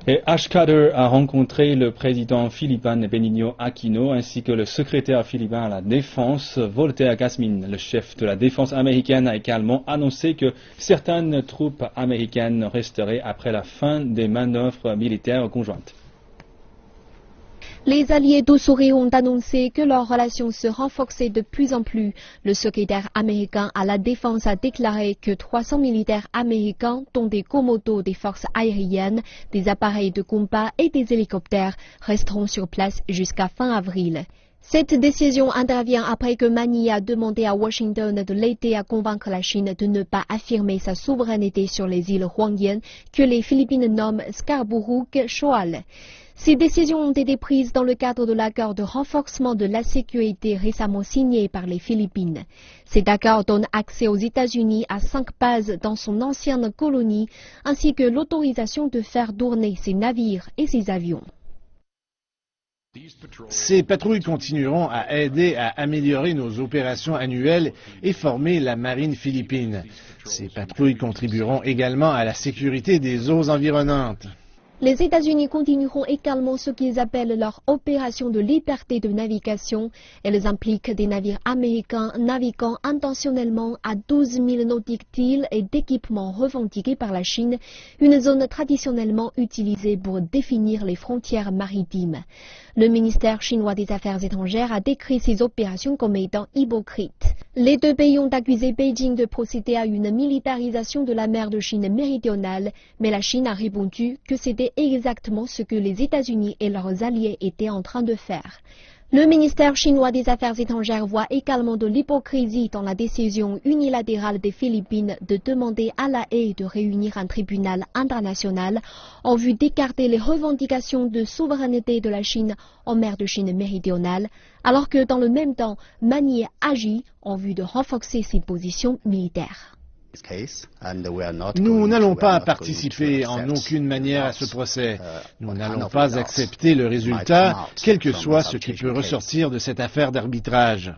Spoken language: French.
Et Ash Carter a rencontré le président philippin Benigno Aquino ainsi que le secrétaire philippin à la défense Voltaire Gasmin. Le chef de la défense américaine a également annoncé que certaines troupes américaines resteraient après la fin des manœuvres militaires conjointes. Les alliés d'Ossouri ont annoncé que leurs relations se renforçaient de plus en plus. Le secrétaire américain à la défense a déclaré que 300 militaires américains, dont des commandos des forces aériennes, des appareils de combat et des hélicoptères, resteront sur place jusqu'à fin avril. Cette décision intervient après que Manille a demandé à Washington de l'aider à convaincre la Chine de ne pas affirmer sa souveraineté sur les îles Huangyan que les Philippines nomment Scarborough Shoal. Ces décisions ont été prises dans le cadre de l'accord de renforcement de la sécurité récemment signé par les Philippines. Cet accord donne accès aux États-Unis à 5 bases dans son ancienne colonie, ainsi que l'autorisation de faire tourner ses navires et ses avions. Ces patrouilles continueront à aider à améliorer nos opérations annuelles et former la marine philippine. Ces patrouilles contribueront également à la sécurité des eaux environnantes. Les États-Unis continueront également ce qu'ils appellent leur opération de liberté de navigation. Elles impliquent des navires américains naviguant intentionnellement à 12 000 nautiques et d'équipements revendiqués par la Chine, une zone traditionnellement utilisée pour définir les frontières maritimes. Le ministère chinois des Affaires étrangères a décrit ces opérations comme étant hypocrites. Les deux pays ont accusé Beijing de procéder à une militarisation de la mer de Chine méridionale, mais la Chine a répondu que c'était exactement ce que les États-Unis et leurs alliés étaient en train de faire. Le ministère chinois des Affaires étrangères voit également de l'hypocrisie dans la décision unilatérale des Philippines de demander à La Haye de réunir un tribunal international en vue d'écarter les revendications de souveraineté de la Chine en mer de Chine méridionale, alors que dans le même temps, Manille agit en vue de renforcer ses positions militaires. Nous n'allons pas participer en aucune manière à ce procès. Nous n'allons pas accepter le résultat, quel que soit ce qui peut ressortir de cette affaire d'arbitrage.